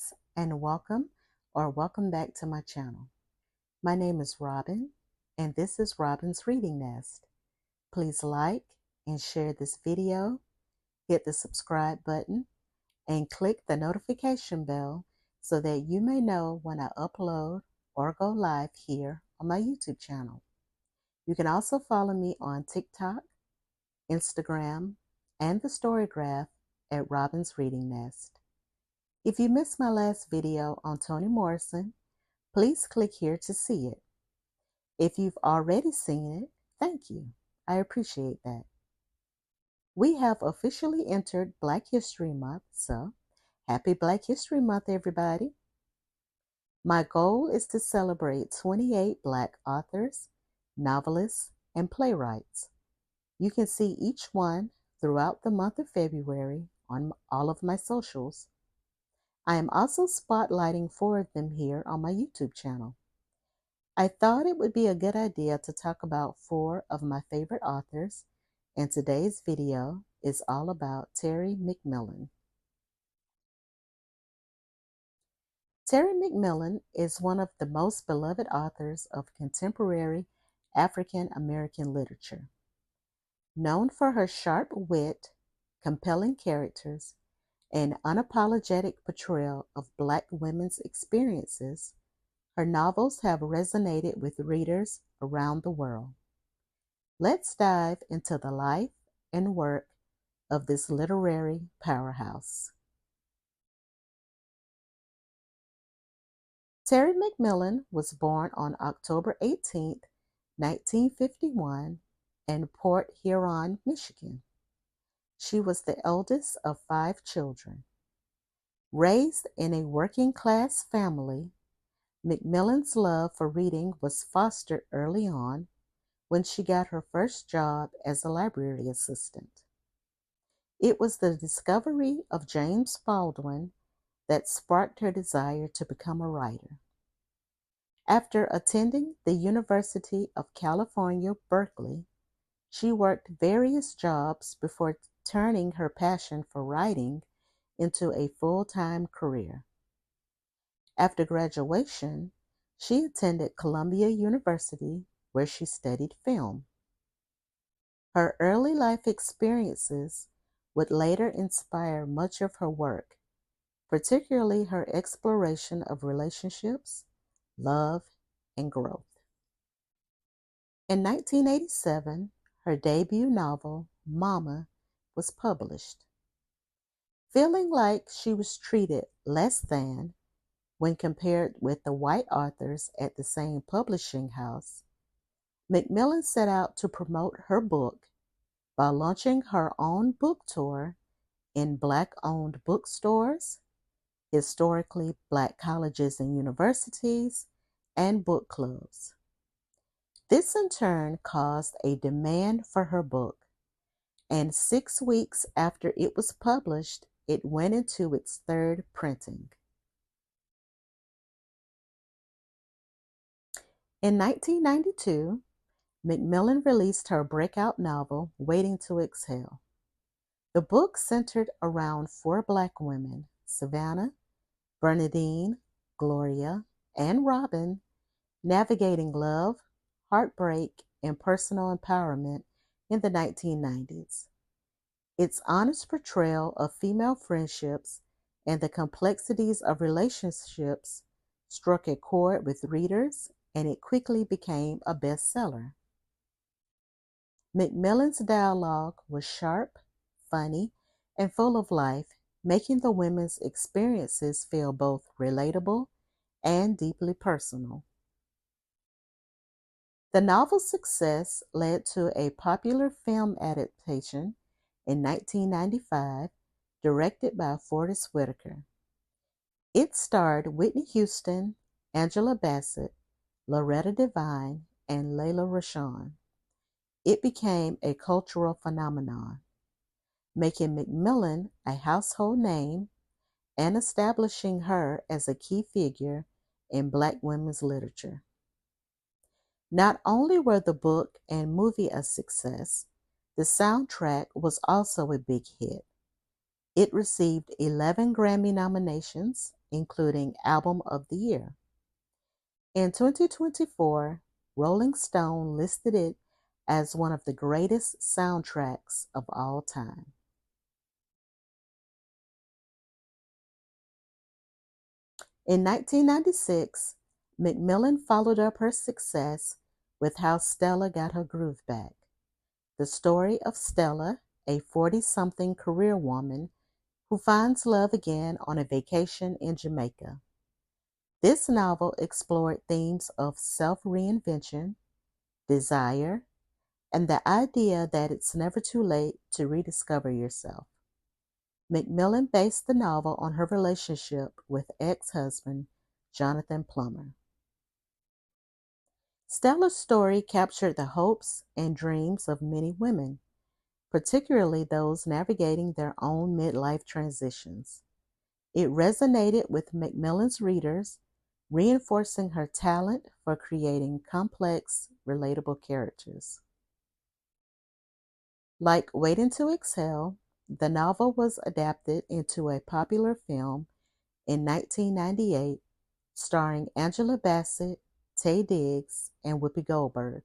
Greetings and welcome back to my channel. My name is Robin and this is Robin's Reading Nest. Please like and share this video, hit the subscribe button, and click the notification bell so that you may know when I upload or go live here on my YouTube channel. You can also follow me on TikTok, Instagram, and the Storygraph at Robin's Reading Nest. If you missed my last video on Toni Morrison, please click here to see it. If you've already seen it, thank you. I appreciate that. We have officially entered Black History Month, so happy Black History Month, everybody. My goal is to celebrate 28 Black authors, novelists, and playwrights. You can see each one throughout the month of February on all of my socials. I am also spotlighting 4 of them here on my YouTube channel. I thought it would be a good idea to talk about 4 of my favorite authors, and today's video is all about Terry McMillan. Terry McMillan is one of the most beloved authors of contemporary African American literature. Known for her sharp wit, compelling characters, and unapologetic portrayal of Black women's experiences, her novels have resonated with readers around the world. Let's dive into the life and work of this literary powerhouse. Terry McMillan was born on October 18, 1951, in Port Huron, Michigan. She was the eldest of 5 children. Raised in a working-class family, McMillan's love for reading was fostered early on when she got her first job as a library assistant. It was the discovery of James Baldwin that sparked her desire to become a writer. After attending the University of California, Berkeley, she worked various jobs before turning her passion for writing into a full-time career. After graduation, she attended Columbia University, where she studied film. Her early life experiences would later inspire much of her work, particularly her exploration of relationships, love, and growth. In 1987, her debut novel, Mama, was published. Feeling like she was treated less than when compared with the white authors at the same publishing house, McMillan set out to promote her book by launching her own book tour in Black-owned bookstores, historically Black colleges and universities, and book clubs. This in turn caused a demand for her book, and 6 weeks after it was published, it went into its 3rd printing. In 1992, McMillan released her breakout novel, Waiting to Exhale. The book centered around 4 Black women, Savannah, Bernadine, Gloria, and Robin, navigating love, heartbreak, and personal empowerment in the 1990s. Its honest portrayal of female friendships and the complexities of relationships struck a chord with readers, and it quickly became a bestseller. McMillan's dialogue was sharp, funny, and full of life, making the women's experiences feel both relatable and deeply personal. The novel's success led to a popular film adaptation in 1995, directed by Forrest Whitaker. It starred Whitney Houston, Angela Bassett, Loretta Devine, and Layla Rashawn. It became a cultural phenomenon, making McMillan a household name and establishing her as a key figure in Black women's literature. Not only were the book and movie a success, the soundtrack was also a big hit. It received 11 Grammy nominations including Album of the Year. In 2024, Rolling Stone listed it as one of the greatest soundtracks of all time. In 1996, McMillan followed up her success with How Stella Got Her Groove Back, the story of Stella, a 40-something career woman who finds love again on a vacation in Jamaica. This novel explored themes of self-reinvention, desire, and the idea that it's never too late to rediscover yourself. McMillan based the novel on her relationship with ex-husband Jonathan Plummer. Stella's story captured the hopes and dreams of many women, particularly those navigating their own midlife transitions. It resonated with McMillan's readers, reinforcing her talent for creating complex, relatable characters. Like Waiting to Exhale, the novel was adapted into a popular film in 1998, starring Angela Bassett, Taye Diggs, and Whoopi Goldberg.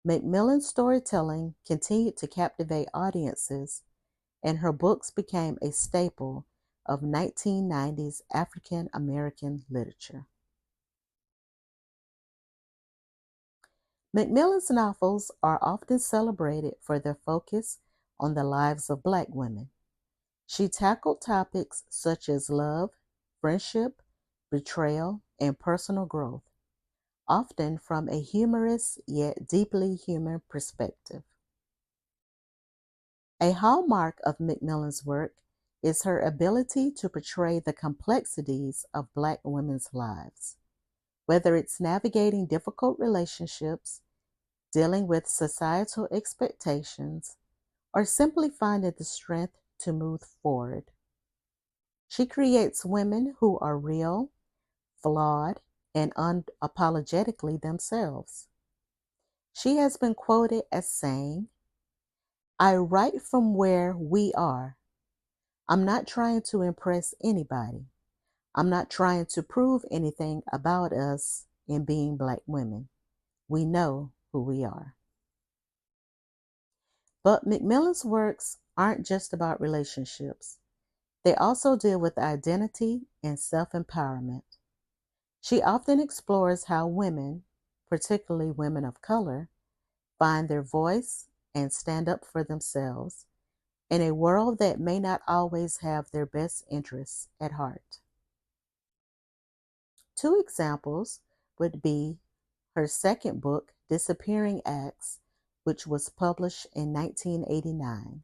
McMillan's storytelling continued to captivate audiences, and her books became a staple of 1990s African American literature. McMillan's novels are often celebrated for their focus on the lives of Black women. She tackled topics such as love, friendship, betrayal, and personal growth, often from a humorous yet deeply human perspective. A hallmark of McMillan's work is her ability to portray the complexities of Black women's lives, whether it's navigating difficult relationships, dealing with societal expectations, or simply finding the strength to move forward. She creates women who are real, flawed, and unapologetically themselves. She has been quoted as saying, "I write from where we are. I'm not trying to impress anybody. I'm not trying to prove anything about us in being Black women. We know who we are." But McMillan's works aren't just about relationships. They also deal with identity and self-empowerment. She often explores how women, particularly women of color, find their voice and stand up for themselves in a world that may not always have their best interests at heart. Two examples would be her second book, Disappearing Acts, which was published in 1989.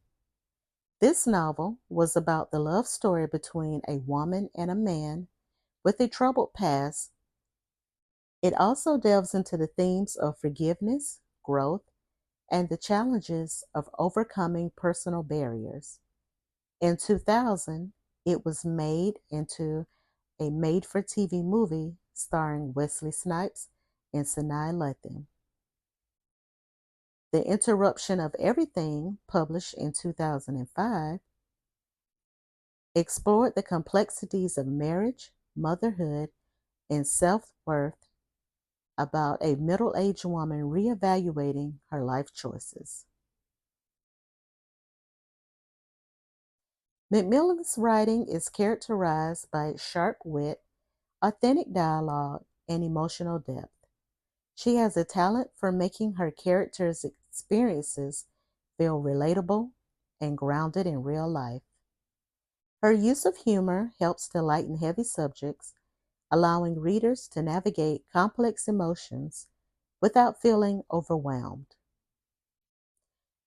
This novel was about the love story between a woman and a man with a troubled past. It also delves into the themes of forgiveness, growth, and the challenges of overcoming personal barriers. In 2000, it was made into a made-for-TV movie starring Wesley Snipes and Sanaa Lathan. The Interruption of Everything, published in 2005, explored the complexities of marriage, motherhood, and self-worth about a middle-aged woman reevaluating her life choices. McMillan's writing is characterized by its sharp wit, authentic dialogue, and emotional depth. She has a talent for making her characters' experiences feel relatable and grounded in real life. Her use of humor helps to lighten heavy subjects, allowing readers to navigate complex emotions without feeling overwhelmed.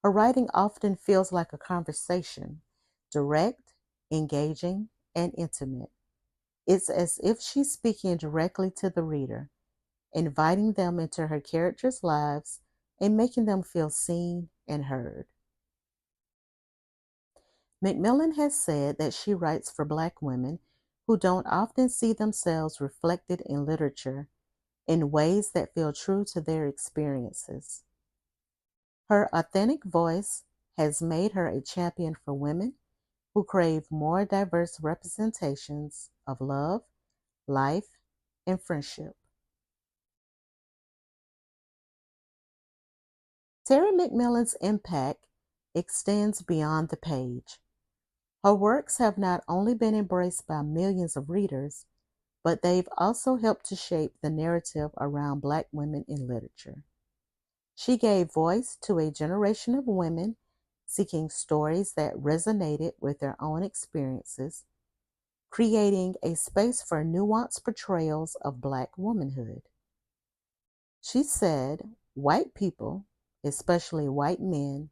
Her writing often feels like a conversation, direct, engaging, and intimate. It's as if she's speaking directly to the reader, inviting them into her characters' lives and making them feel seen and heard. McMillan has said that she writes for Black women who don't often see themselves reflected in literature in ways that feel true to their experiences. Her authentic voice has made her a champion for women who crave more diverse representations of love, life, and friendship. Terry McMillan's impact extends beyond the page. Her works have not only been embraced by millions of readers, but they've also helped to shape the narrative around Black women in literature. She gave voice to a generation of women seeking stories that resonated with their own experiences, creating a space for nuanced portrayals of Black womanhood. She said, "White people, especially white men,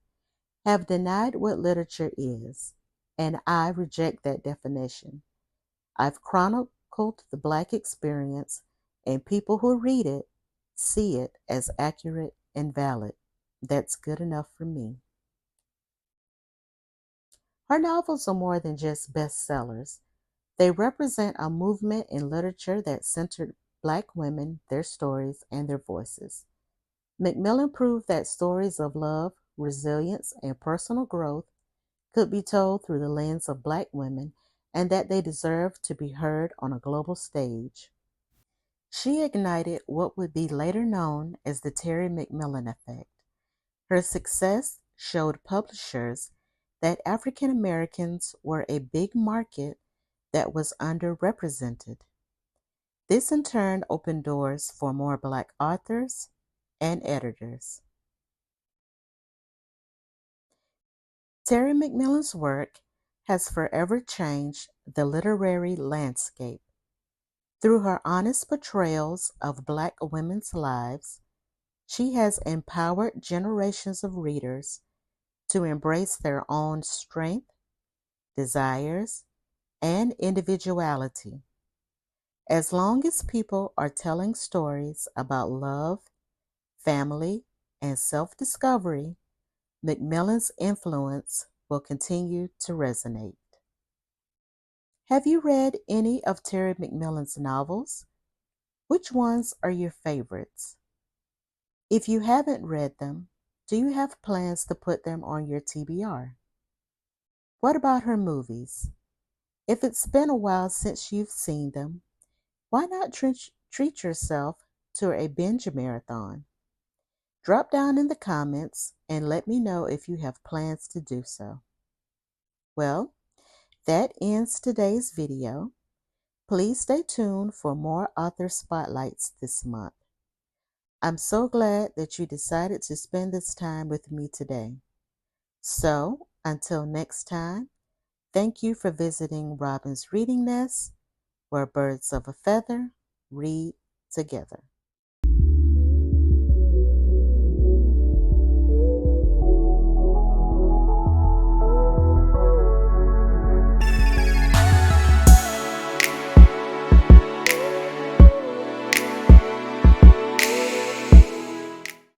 have denied what literature is, and I reject that definition. I've chronicled the Black experience, and people who read it see it as accurate and valid. That's good enough for me." Her novels are more than just bestsellers. They represent a movement in literature that centered Black women, their stories, and their voices. McMillan proved that stories of love, resilience, and personal growth could be told through the lens of Black women and that they deserve to be heard on a global stage. She ignited what would be later known as the Terry McMillan effect. Her success showed publishers that African Americans were a big market that was underrepresented. This in turn opened doors for more Black authors and editors. Terry McMillan's work has forever changed the literary landscape. Through her honest portrayals of Black women's lives, she has empowered generations of readers to embrace their own strength, desires, and individuality. As long as people are telling stories about love, family, and self discovery, McMillan's influence will continue to resonate. Have you read any of Terry McMillan's novels? Which ones are your favorites? If you haven't read them, do you have plans to put them on your TBR? What about her movies? If it's been a while since you've seen them, why not treat yourself to a binge marathon? Drop down in the comments and let me know if you have plans to do so. Well, that ends today's video. Please stay tuned for more author spotlights this month. I'm so glad that you decided to spend this time with me today. So, until next time, thank you for visiting Robin's Reading Nest, where birds of a feather read together.